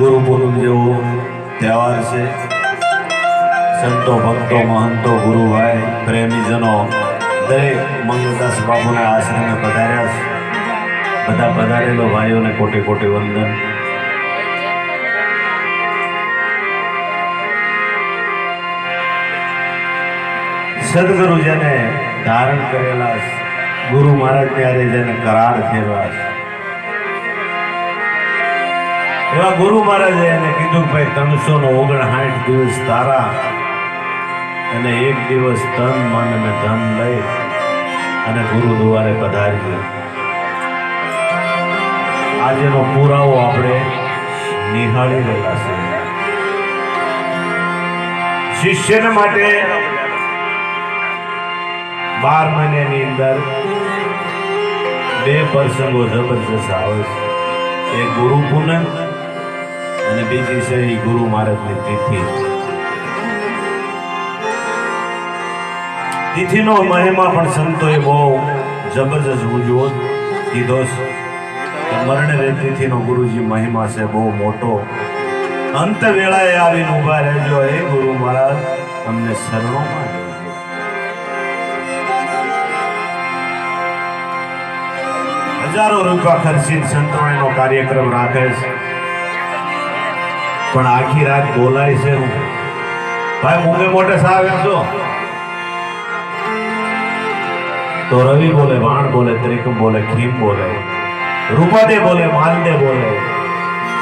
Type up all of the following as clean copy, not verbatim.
ગુરુ પૂનમ જેવો તહેવાર છે। સંતો ભક્તો મહંતો ગુરુભાઈ પ્રેમીજનો દરેક મંગલદાસ બાપુના આશ્રમે પધાર્યા છે। બધા પધારેલો ભાઈઓને કોટી કોટી વંદન। સદગુરુ જેને ધારણ કરેલા ગુરુ મહારાજ ત્યારે જેને કરાર થયેલા એવા ગુરુ મહારાજે એને કીધું ભાઈ 359 દિવસ તારા અને એક દિવસ તન મન અને ધન લઈ અને ગુરુ દ્વારે પધારજો। આજનો પુરાવો આપણે નિહાળી રહ્યા છે। શિષ્યને માટે 12 મહિનાની અંદર 2 પ્રસંગો જબરજસ્ત આવે છે। એક ગુરુ પૂનમ અને બીજી છે એ ગુરુ મહારાજની તિથિ। તિથિનો મહિમા પણ સંતોએ બહુ જબરજસ્ત ઉજવો કીધો છે કે મરણે તિથિનો ગુરુજી મહિમા છે બહુ મોટો। અંત વેળાએ આવીને ઉભા રહેજો હે ગુરુ મહારાજ અમને શરણોમાં લેજો। હજારો રૂપિયા ખર્ચીને સંતોનો કાર્યક્રમ રાખે છે પણ આખી રાત બોલાય છે ભાઈ મૂંગે મોટે સાહેબ છો તો રવિ બોલે વાણ બોલે ત્રિકમ બોલે ખીમ બોલે રૂપાદે બોલે માલદે બોલે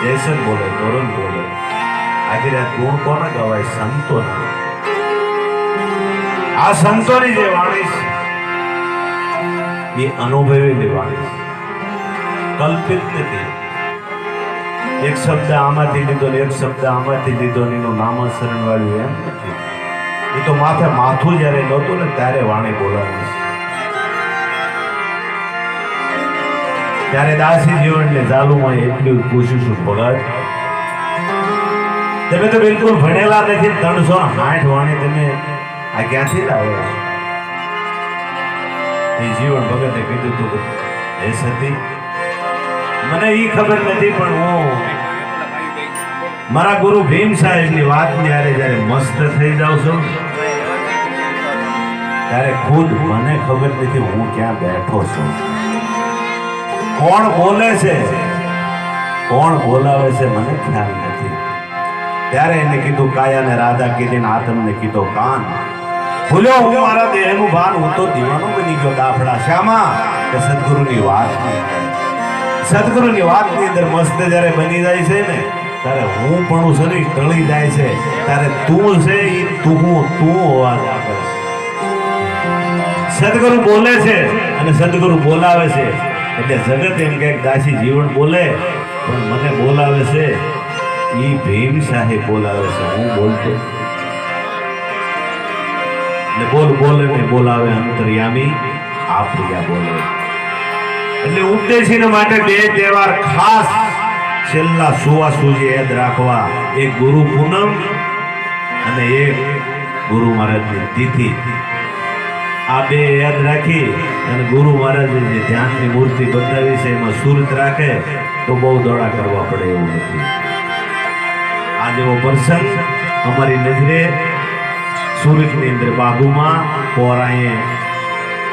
જયસન બોલે તોરણ બોલે આખી રાત ગુણ કોને ગવાય સંતોના। આ સંતોની જે વાણી છે એ અનુભવેલી વાણી છે કલ્પિત નથી। એક શબ્દ આમાંથી લીધો ને એક શબ્દ આમાંથી લીધો એનું નામસ્મરણ વાળું એમ નથી। એ તો માથે માથું જયારે નહોતું ને ત્યારે વાણી બોલાવી છે। ત્યારે દાસી જીવનને ચાલુમાં એટલું પૂછું છું ભગત તમે તો બિલકુલ ભણેલા નથી 360 વાણી તમે આ ક્યાંથી લાવો છો? એ જીવન ભગતે કીધું તું હે સતી મને એ ખબર નથી પણ હું મારા ગુરુ ભીમ સાહેબની વાત જ્યારે મસ્ત થઈ જાઉં છું ત્યારે ખુદ મને ખબર નથી હું ક્યાં બેઠો છું। કોણ બોલે છે કોણ બોલાવે છે મને ખ્યાલ નથી। ત્યારે એને કીધું કાયાને રાધા કીધીને આત્મને કીધો કાન ભૂલ્યો હું મારા દેહનું ભાન હું તો દીવાનો બની ગયો દાફડા શામાં કે સદગુરુની વાત સદગુરુની વાતની અંદર મસ્ત જ્યારે બની જાય છે ને ત્યારે હું પણ છે ને ટળી જાય છે ત્યારે તું છે એ તું અવાજ આપે છે। સદગુરુ બોલે છે અને સદગુરુ બોલાવે છે એટલે જગત એમ કે દાસી જીવન બોલે પણ મને બોલાવે છે એ ભીમ સાહેબ બોલાવે છે હું બોલતો ને બોલે ને બોલાવે અંતર્યામી આ પ્રિયા બોલે। એટલે ઉપદેશીને માટે 2 તહેવાર ખાસ છેલ્લા સુવા સુધી યાદ રાખવા એક ગુરુ પૂનમ અને એક ગુરુ મહારાજની તિથિ। આ 2 યાદ રાખી અને ગુરુ મહારાજે જે ધ્યાનની મૂર્તિ બનાવી છે એમાં સુરત રાખે તો બહુ દોડા કરવા પડે એવું નથી। આ જેવો પ્રસંગ અમારી નજરે સુરતની અંદર બાગુમાં પોરાએ